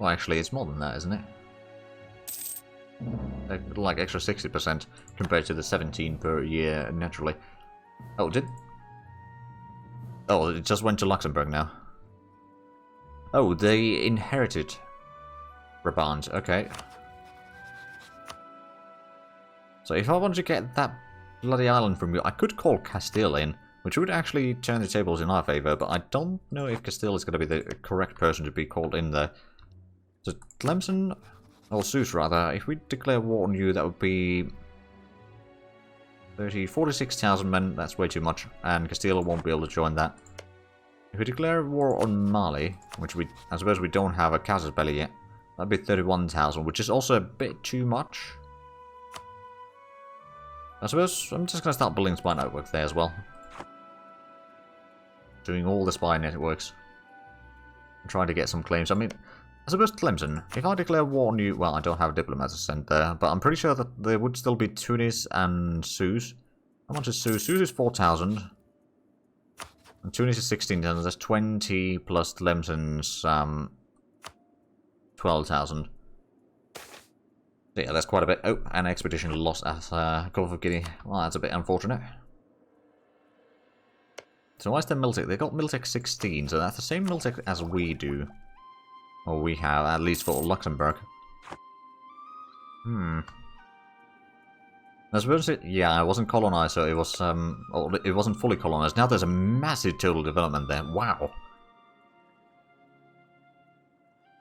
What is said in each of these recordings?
Well, actually, it's more than that, isn't it? Like extra 60% compared to the 17 per year naturally. Oh, Oh, it just went to Luxembourg now. Oh, they inherited Brabant. Okay. So if I want to get that bloody island from you, I could call Castile in, which would actually turn the tables in our favour, but I don't know if Castile is going to be the correct person to be called in there. So Tlemcen, or Sus rather, if we declare war on you, that would be 46,000 men, that's way too much, and Castile won't be able to join that. If we declare war on Mali, which I suppose we don't have a casus belli yet, that'd be 31,000, which is also a bit too much. I suppose I'm just going to start building spy networks there as well. Doing all the spy networks. I'm trying to get some claims. I mean, I suppose Tlemcen, if I declare war on you, well, I don't have diplomats sent there, but I'm pretty sure that there would still be Tunis and Sus. How much is Sus? Sus is 4,000. And Tunis is 16,000. That's 20 plus Tlemcen's 12,000. Yeah, that's quite a bit. Oh, an expedition lost at Gulf of Guinea. Well, that's a bit unfortunate. So why is there Miltech? They got Miltech 16, so that's the same Miltech as we do. Or we have, at least for Luxembourg. I suppose yeah, it wasn't colonized, so it was it wasn't fully colonized. Now there's a massive total development there. Wow.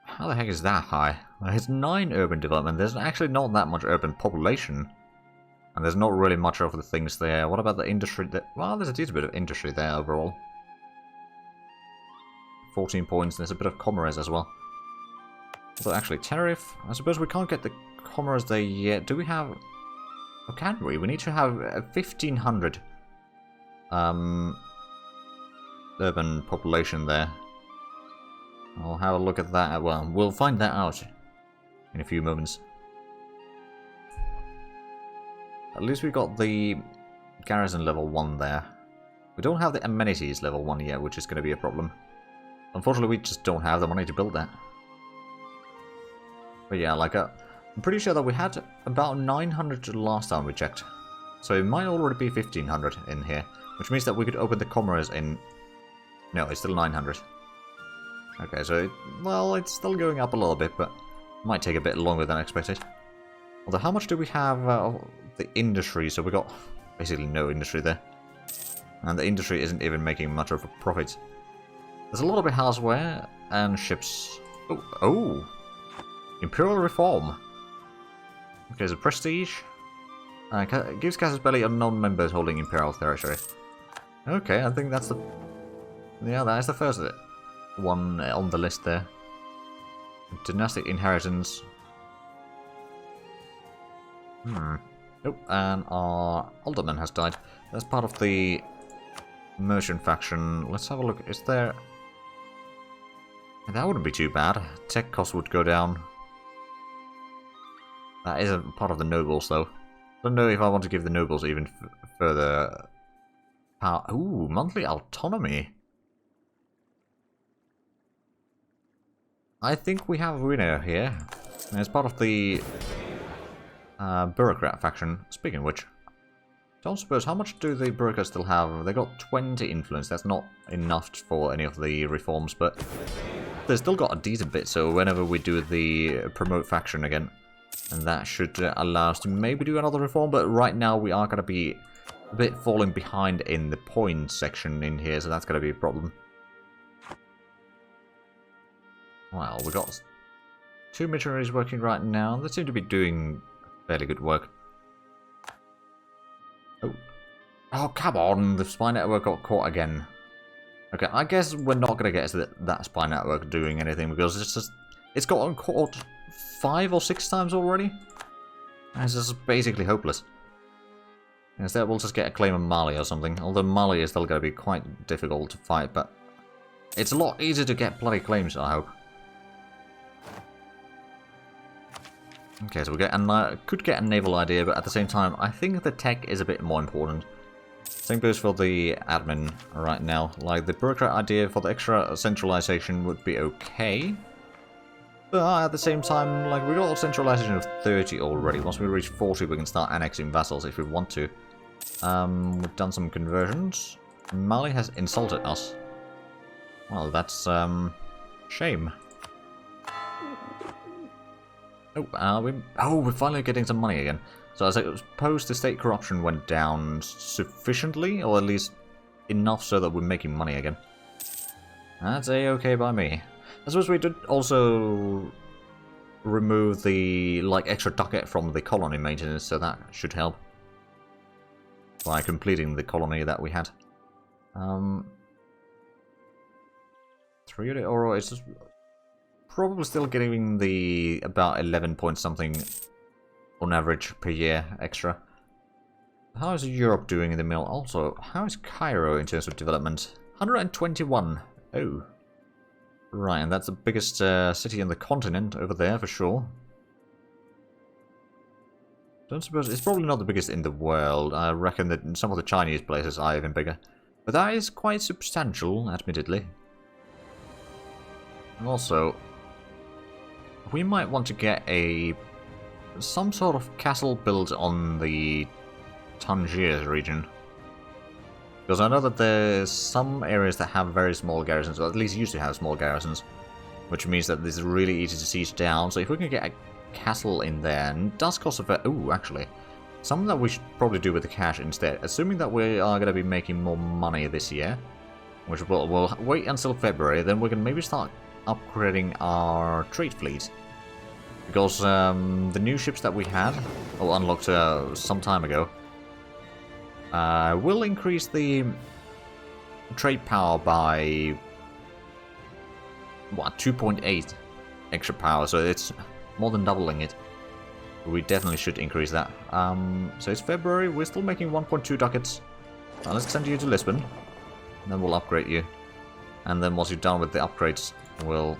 How the heck is that high? It's 9 urban development. There's actually not that much urban population. And there's not really much of the things there. What about the industry? Well, there's a decent bit of industry there overall. 14 points. There's a bit of commerce as well. Although actually, tariff. I suppose we can't get the commerce there yet. Do we have... Oh, can we? We need to have 1,500 urban population there. I'll have a look at that. Well, we'll find that out in a few moments. At least we got the garrison level 1 there. We don't have the amenities level 1 yet, which is going to be a problem. Unfortunately, we just don't have the money to build that. But yeah, like I'm pretty sure that we had about 900 last time we checked. So it might already be 1,500 in here, which means that we could open the commerce in... No, it's still 900. Okay, so, well, it's still going up a little bit, but it might take a bit longer than expected. Although, how much do we have the industry? So we got basically no industry there. And the industry isn't even making much of a profit. There's a lot of houseware and ships. Oh! Imperial Reform. Okay, so Prestige. Gives casus belli on non-members holding Imperial territory. Okay, I think that's the... Yeah, that is the first one on the list there. Dynastic inheritance. Oh, and our alderman has died. That's part of the merchant faction. Let's have a look. Is there... That wouldn't be too bad. Tech cost would go down. That is a part of the nobles, though. I don't know if I want to give the nobles even further power. Ooh, monthly autonomy. I think we have a winner here. As part of the bureaucrat faction. Speaking of which, don't suppose, how much do the bureaucrats still have? They got 20 influence. That's not enough for any of the reforms, but they've still got a decent bit. So whenever we do the promote faction again, and that should allow us to maybe do another reform. But right now we are going to be a bit falling behind in the points section in here, so that's going to be a problem. Well, we got 2 missionaries working right now. They seem to be doing fairly good work. Oh, come on! The spy network got caught again. Okay, I guess we're not going to get that spy network doing anything because it's gotten caught 5 or 6 times already. And it's just basically hopeless. Instead, we'll just get a claim on Mali or something. Although Mali is still going to be quite difficult to fight, but it's a lot easier to get bloody claims, I hope. Okay, so we could get a naval idea, but at the same time, I think the tech is a bit more important. Same goes for the admin right now. Like, the bureaucrat idea for the extra centralization would be okay. But at the same time, like, we got a centralization of 30 already. Once we reach 40, we can start annexing vassals if we want to. We've done some conversions. Mali has insulted us. Well, that's, shame. We're finally getting some money again. So I suppose the state corruption went down sufficiently, or at least enough so that we're making money again. That's a-okay by me. I suppose we did also remove the, like, extra ducat from the colony maintenance, so that should help. By completing the colony that we had. 3 oro is just probably still getting the about 11 point something on average per year extra. How is Europe doing in the middle? Also, how is Cairo in terms of development? 121. Oh. Right, and that's the biggest city on the continent over there for sure. Don't suppose it's probably not the biggest in the world. I reckon that some of the Chinese places are even bigger. But that is quite substantial, admittedly. And also, we might want to get some sort of castle built on the Tangiers region. Because I know that there's some areas that have very small garrisons, or at least used to have small garrisons. Which means that this is really easy to siege down. So if we can get a castle in there, and it does cost a ooh, actually. Something that we should probably do with the cash instead. Assuming that we are going to be making more money this year. Which we'll wait until February, then we can maybe start upgrading our trade fleet. Because the new ships that we had, or unlocked some time ago, will increase the trade power by, what, 2.8 extra power, so it's more than doubling it. We definitely should increase that. So it's February, we're still making 1.2 ducats. Let's send you to Lisbon, and then we'll upgrade you. And then once you're done with the upgrades, we'll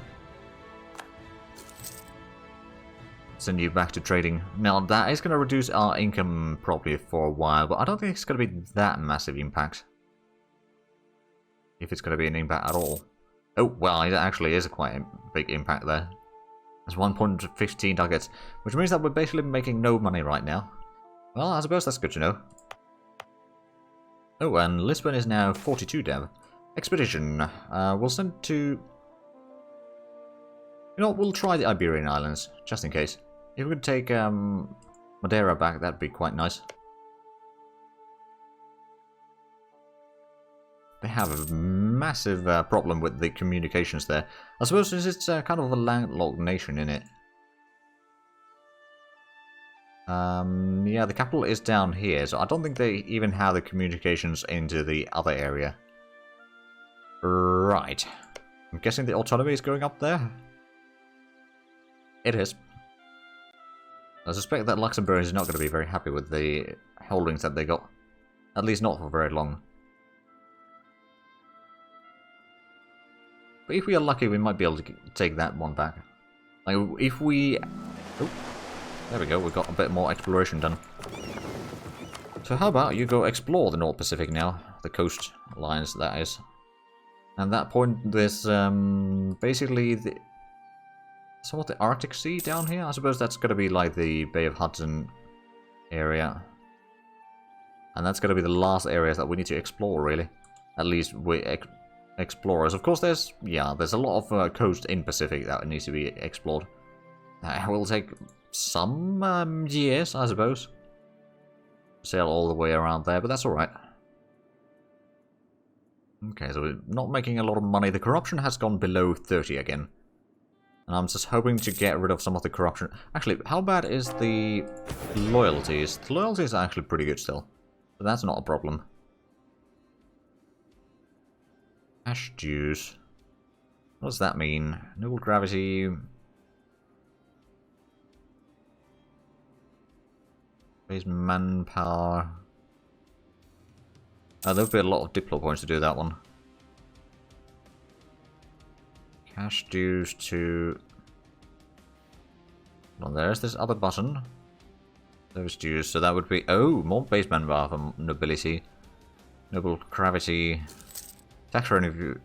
send you back to trading. Now that is going to reduce our income probably for a while, but I don't think it's going to be that massive impact. If it's going to be an impact at all. Oh, well, it actually is quite a big impact there. It's 1.15 ducats, which means that we're basically making no money right now. Well, I suppose that's good to know. Oh, and Lisbon is now 42 dev. Expedition. We'll send to... You know, we'll try the Iberian Islands, just in case. If we could take Madeira back, that'd be quite nice. They have a massive problem with the communications there. I suppose it's kind of a landlocked nation, in it. Yeah, the capital is down here, so I don't think they even have the communications into the other area. Right. I'm guessing the autonomy is going up there. It is. I suspect that Luxembourg is not going to be very happy with the holdings that they got. At least not for very long. But if we are lucky, we might be able to take that one back. Like, if we... Oh, there we go, we got a bit more exploration done. So how about you go explore the North Pacific now? The coast lines, that is. And at that point, there's basically somewhat the Arctic Sea down here. I suppose that's going to be like the Bay of Hudson area. And that's going to be the last areas that we need to explore, really. At least we explorers. Of course, there's a lot of coast in Pacific that needs to be explored. It will take some years, I suppose. Sail all the way around there, but that's alright. Okay, so we're not making a lot of money. The corruption has gone below 30 again. And I'm just hoping to get rid of some of the corruption. Actually, how bad is the loyalties? The loyalties are actually pretty good still. But that's not a problem. Cash dues. What does that mean? Noble gravity. Base manpower. There'll be a lot of Diplo points to do that one. Cash dues to... Well, there's this other button. Those dues, so that would be... Oh, more base manpower for nobility. Noble gravity. Tax revenue.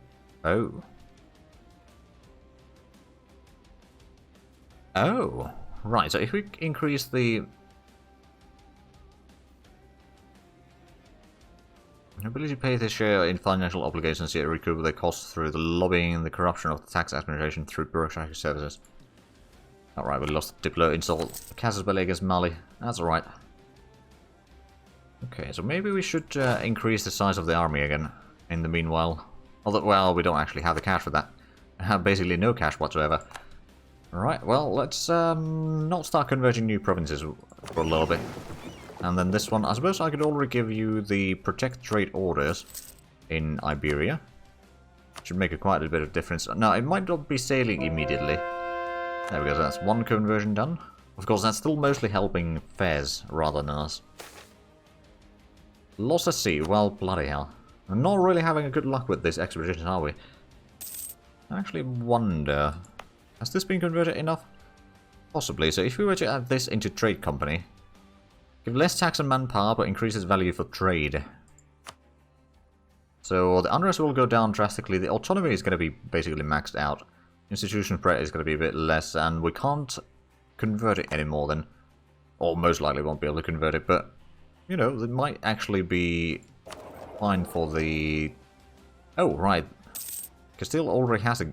Oh. Oh, right. So if we increase the ability to pay their share in financial obligations, yet recoup their costs through the lobbying and the corruption of the tax administration through bureaucratic services. Alright, we lost Diplo install Casus Belli against Mali. That's alright. Okay, so maybe we should increase the size of the army again in the meanwhile. Although, well, we don't actually have the cash for that. I have basically no cash whatsoever. Alright, well, let's not start converting new provinces for a little bit. And then this one, I suppose I could already give you the protect trade orders in Iberia. Should make quite a bit of difference. Now, it might not be sailing immediately. There we go, so that's one conversion done. Of course, that's still mostly helping Fez rather than us. Lost at sea, well, bloody hell. I'm not really having a good luck with this expedition, are we? I actually wonder... Has this been converted enough? Possibly, so if we were to add this into trade company... Give less tax on manpower, but increases value for trade. So the unrest will go down drastically. The autonomy is going to be basically maxed out. Institution spread is going to be a bit less, and we can't convert it anymore then. Or most likely won't be able to convert it, but... You know, it might actually be fine for the... Oh, right. Castile already has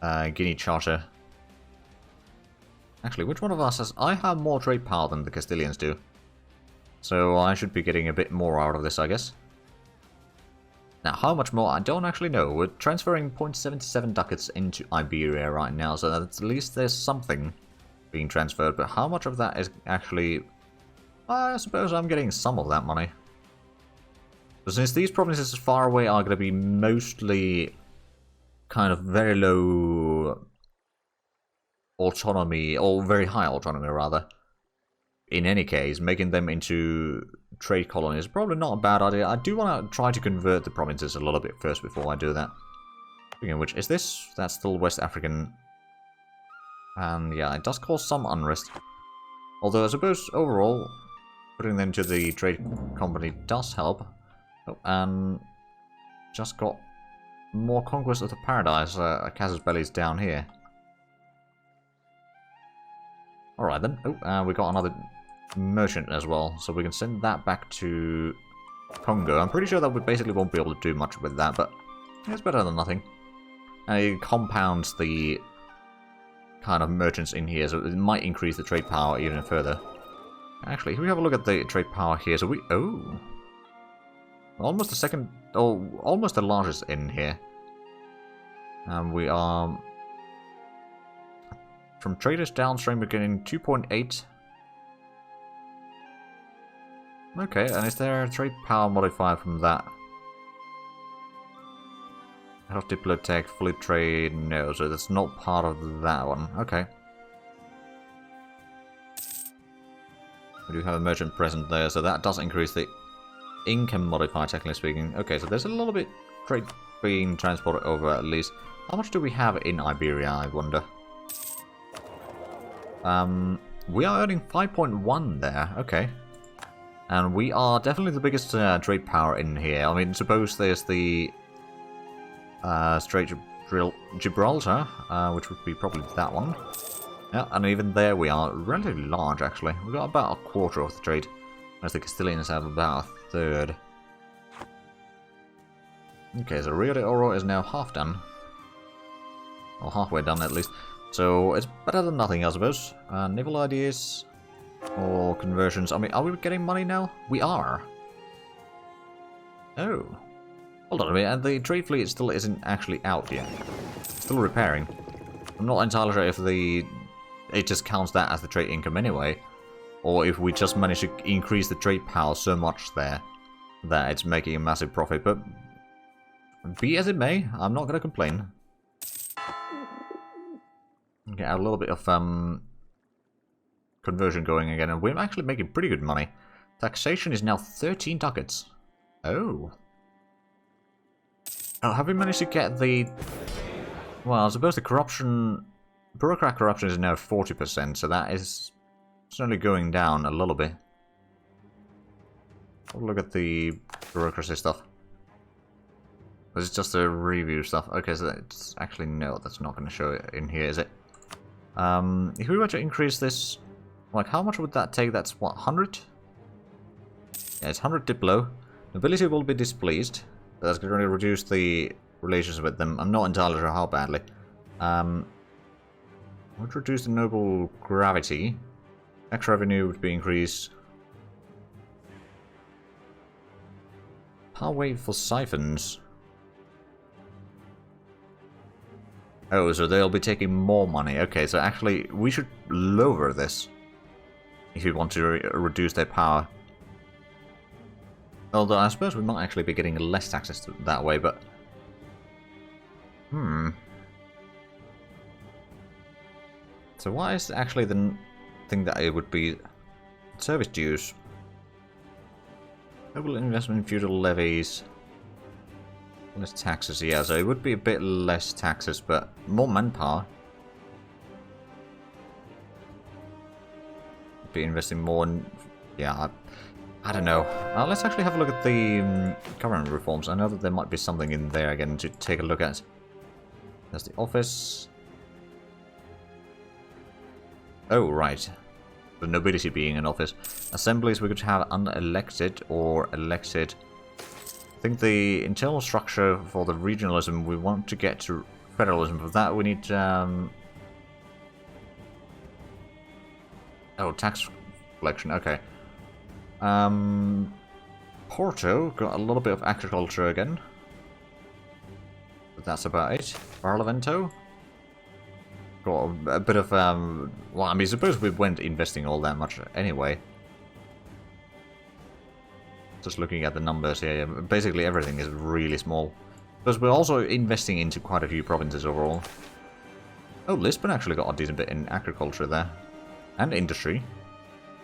a Guinea charter. Actually, which one of us has... I have more trade power than the Castilians do. So I should be getting a bit more out of this, I guess. Now, how much more? I don't actually know. We're transferring 0.77 ducats into Iberia right now, so that at least there's something being transferred. But how much of that is actually... I suppose I'm getting some of that money. But since these provinces far away are going to be mostly kind of very low autonomy, or very high autonomy rather, in any case, making them into trade colonies is probably not a bad idea. I do want to try to convert the provinces a little bit first before I do that. Speaking of which, is this? That's still West African. And yeah, it does cause some unrest. Although I suppose overall, putting them to the trade company does help. Oh, and just got more conquest of the paradise. Casus Belli's down here. Alright then. Oh, we got another merchant as well, so we can send that back to Congo. I'm pretty sure that we basically won't be able to do much with that, but it's better than nothing. And it compounds the kind of merchants in here, so it might increase the trade power even further. Actually, if we have a look at the trade power here, so we... Oh! Almost the second... Oh, almost the largest in here. And we are... From traders downstream, we're getting 2.8. Okay, and is there a trade power modifier from that? Head of Diplotech, fleet trade, no, so that's not part of that one. Okay. We do have a merchant present there, so that does increase the income modifier, technically speaking. Okay, so there's a little bit trade being transported over at least. How much do we have in Iberia, I wonder? We are earning 5.1 there, okay. And we are definitely the biggest trade power in here. I mean, suppose there's the Strait Gibraltar, which would be probably that one. Yeah, and even there we are relatively large, actually. We've got about a quarter of the trade, whereas the Castilians have about a third. Okay, so Rio de Oro is now half done. Or halfway done, at least. So it's better than nothing, I suppose. Naval ideas or conversions. I mean, are we getting money now? We are. Oh. Hold on a minute, and the trade fleet still isn't actually out yet. Still repairing. I'm not entirely sure if it just counts that as the trade income anyway, or if we just managed to increase the trade power so much there that it's making a massive profit. But be as it may, I'm not going to complain. Get a little bit of conversion going again, and we're actually making pretty good money. Taxation is now 13 ducats. Oh. Oh, have we managed to get the... Well, I suppose the corruption... Bureaucrat corruption is now 40%, so that is certainly going down a little bit. Have a look at the bureaucracy stuff. This is just the review stuff. Okay, so it's actually... No, that's not going to show it in here, is it? If we were to increase this, like, how much would that take? That's what, 100? Yeah, it's 100 Diplo. Nobility will be displeased. That's going to reduce the relations with them. I'm not entirely sure how badly. Would reduce the noble gravity. Tax revenue would be increased. Power weight for siphons. Oh, so they'll be taking more money. Okay, so actually, we should lower this if we want to reduce their power. Although I suppose we might actually be getting less taxes that way, but... So why is actually the thing that it would be service dues? Total investment in feudal levies. Less taxes, yeah, so it would be a bit less taxes, but more manpower. Be investing more in... Yeah, I don't know. Let's actually have a look at the government reforms. I know that there might be something in there again to take a look at. There's the office. Oh, right. The nobility being an office. Assemblies we could have unelected or elected. I think the internal structure for the regionalism, we want to get to federalism. For that we need... Oh, tax collection, okay. Porto, got a little bit of agriculture again. But that's about it. Barlavento. Got a bit of, well, I mean, suppose we weren't investing all that much anyway. Just looking at the numbers here, basically everything is really small. Because we're also investing into quite a few provinces overall. Oh, Lisbon actually got a decent bit in agriculture there. And industry.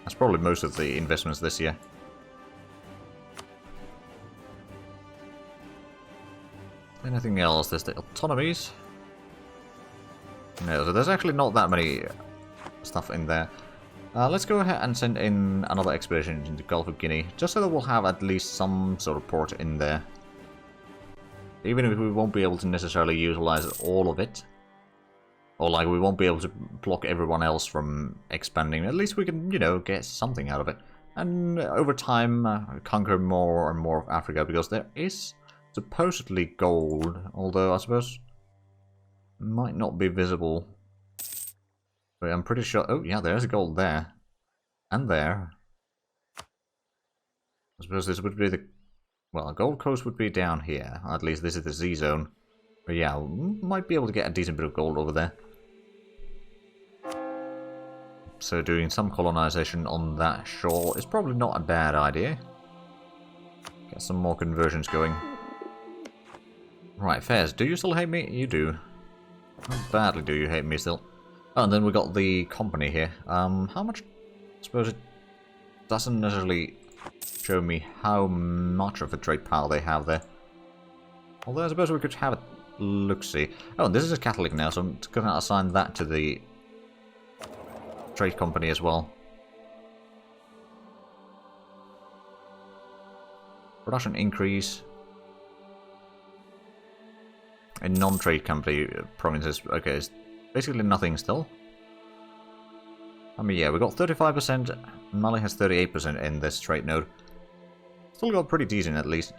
That's probably most of the investments this year. Anything else? There's the autonomies. No, so there's actually not that many stuff in there. Let's go ahead and send in another expedition into the Gulf of Guinea, just so that we'll have at least some sort of port in there. Even if we won't be able to necessarily utilize all of it. Or like we won't be able to block everyone else from expanding, at least we can, you know, get something out of it. And over time, conquer more and more of Africa, because there is supposedly gold, although I suppose might not be visible. But I'm pretty sure... Oh, yeah, there's gold there. And there. I suppose this would be the... Well, Gold Coast would be down here. At least this is the Z-zone. But yeah, we might be able to get a decent bit of gold over there. So doing some colonization on that shore is probably not a bad idea. Get some more conversions going. Right, Fairs, do you still hate me? You do. How badly do you hate me still? Oh, and then we got the company here. How much? I suppose it doesn't necessarily show me how much of a trade power they have there. Although I suppose we could have a look-see. Oh, and this is a Catholic now, so I'm going to assign that to the trade company as well. Production increase. In non-trade company provinces, okay, it's basically nothing still. I mean, yeah, we got 35%, Mali has 38% in this trade node. Still got pretty decent at least.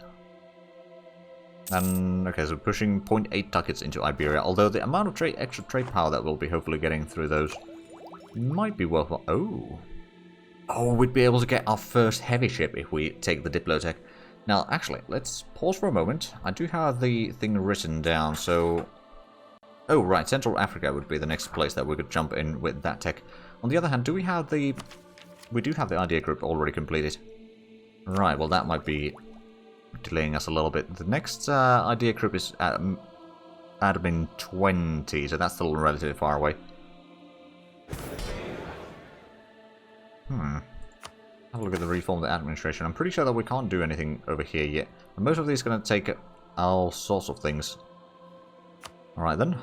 And, okay, so pushing 0.8 ducats into Iberia, although the amount of extra trade power that we'll be hopefully getting through those might be worthwhile. Oh! Oh, we'd be able to get our first heavy ship if we take the Diplotech. Now, actually, let's pause for a moment. I do have the thing written down, so... Oh, right, Central Africa would be the next place that we could jump in with that tech. On the other hand, do we have the... We do have the idea group already completed. Right, well, that might be delaying us a little bit. The next idea group is at admin 20, so that's still relatively far away. Have a look at the reform of the administration. I'm pretty sure that we can't do anything over here yet. And most of these are going to take all sorts of things. Alright then.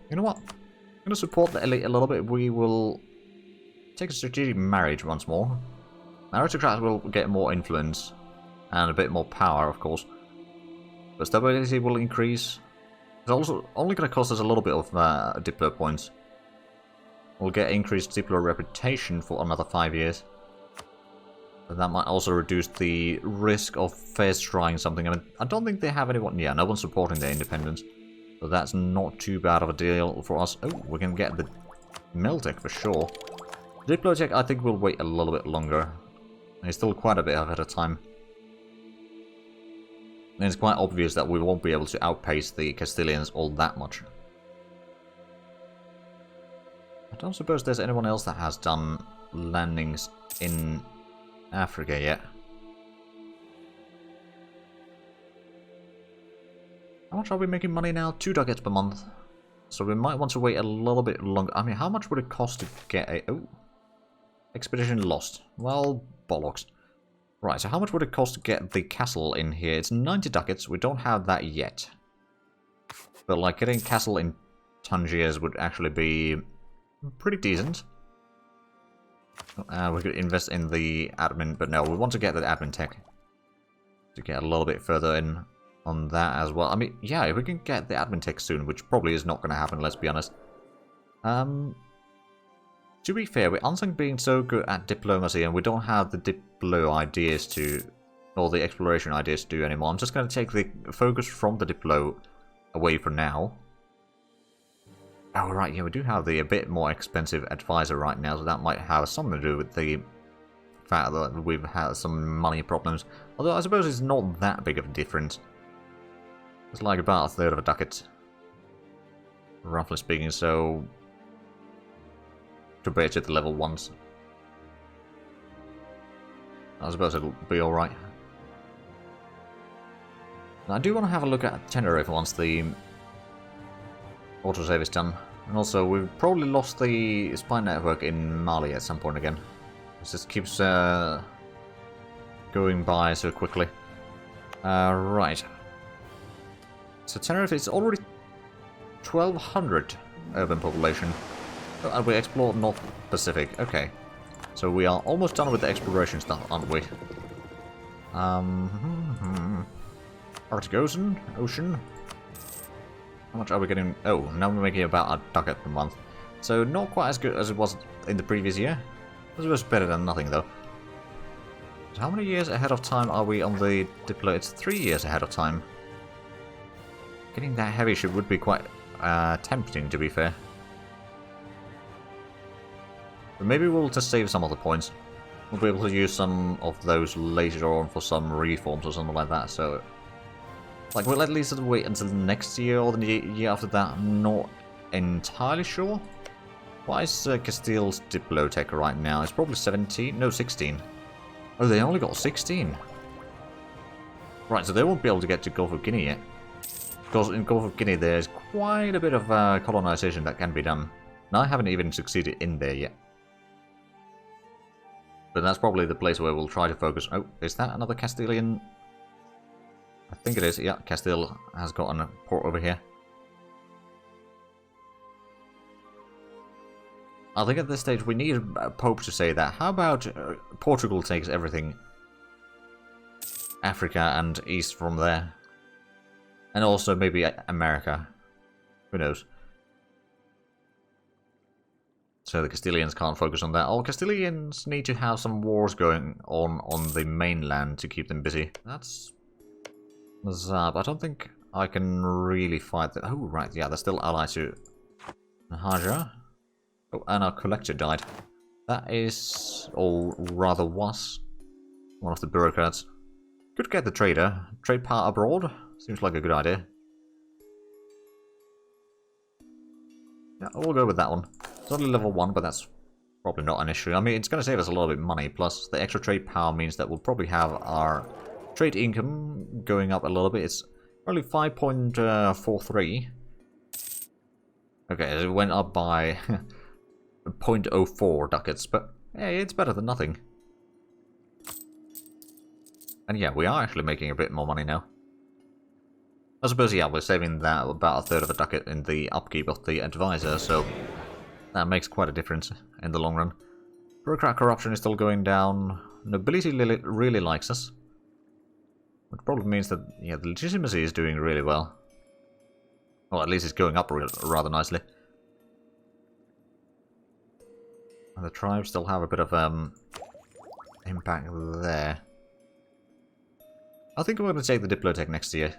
You know what? I'm going to support the elite a little bit. We will take a strategic marriage once more. Aristocrats will get more influence. And a bit more power, of course. But stability will increase. It's also only going to cost us a little bit of Diplo points. we'll get increased Diplo reputation for another 5 years. But that might also reduce the risk of Fez trying something. I mean, I don't think they have anyone... Yeah, no one's supporting their independence. So that's not too bad of a deal for us. Oh, we can get the Meltec for sure. Diplotech, I think we'll wait a little bit longer. It's still quite a bit ahead of time. And it's quite obvious that we won't be able to outpace the Castilians all that much. I don't suppose there's anyone else that has done landings in Africa yet. How much are we making money now? 2 ducats per month. So we might want to wait a little bit longer. I mean, how much would it cost to get a... Oh. Expedition lost. Well, bollocks. Right, so how much would it cost to get the castle in here? It's 90 ducats. We don't have that yet. But, like, getting castle in Tangiers would actually be pretty decent. We could invest in the admin, but no, we want to get the admin tech. To get a little bit further in on that as well. I mean, yeah, if we can get the admin tech soon, which probably is not going to happen, let's be honest. To be fair, with Unsung being so good at diplomacy, and we don't have the Diplo ideas to, or the exploration ideas to do anymore, I'm just going to take the focus from the Diplo away for now. Oh, right, yeah, we do have the a bit more expensive advisor right now, so that might have something to do with the fact that we've had some money problems. Although I suppose it's not that big of a difference. It's like about 1/3 of a ducat, roughly speaking, so compared to the level 1s. I suppose it'll be alright. I do want to have a look at Tenerife once the autosave is done. And also, we've probably lost the spy network in Mali at some point again. This just keeps going by so quickly. Right. So Tenerife is already 1,200 urban population. Oh, and we explored North Pacific. Okay. So we are almost done with the exploration stuff, aren't we? Arctic Ocean? How much are we getting? Oh, now we're making about a ducat per month. So not quite as good as it was in the previous year. This was better than nothing, though. So how many years ahead of time are we on the Diplo? It's 3 years ahead of time. Getting that heavy ship would be quite tempting, to be fair. But maybe we'll just save some of the points. We'll be able to use some of those later on for some reforms or something like that, so... Like, we'll at least wait until next year or the year after that. I'm not entirely sure. Why is Castile's Diplotech right now? It's probably 17? No, 16. Oh, they only got 16. Right, so they won't be able to get to Gulf of Guinea yet. Because in Gulf of Guinea there's quite a bit of colonization that can be done. And I haven't even succeeded in there yet. But that's probably the place where we'll try to focus. Oh, is that another Castilian? I think it is. Yeah, Castile has gotten a port over here. I think at this stage we need a Pope to say that. How about Portugal takes everything? Africa and east from there. And also maybe America. Who knows? So the Castilians can't focus on that. All Castilians need to have some wars going on the mainland to keep them busy. That's... Zab. I don't think I can really fight that. Oh, right, yeah, they're still allied to Nahaja. Oh, and our collector died. That is, or rather was, one of the bureaucrats. Could get the trader. Trade power abroad. Seems like a good idea. Yeah, we'll go with that one. It's only level 1, but that's probably not an issue. I mean, it's going to save us a little bit of money, plus the extra trade power means that we'll probably have our trade income going up a little bit. It's only 5.43. Okay, it went up by 0.04 ducats, but hey, it's better than nothing. And yeah, we are actually making a bit more money now. I suppose, yeah, we're saving that about 1/3 of a ducat in the upkeep of the advisor, so that makes quite a difference in the long run. Bureaucrat corruption is still going down. Nobility really likes us. Which probably means that, yeah, the legitimacy is doing really well. Well, at least it's going up rather nicely. The tribes still have a bit of impact there. I think we're going to take the Diplotech next year.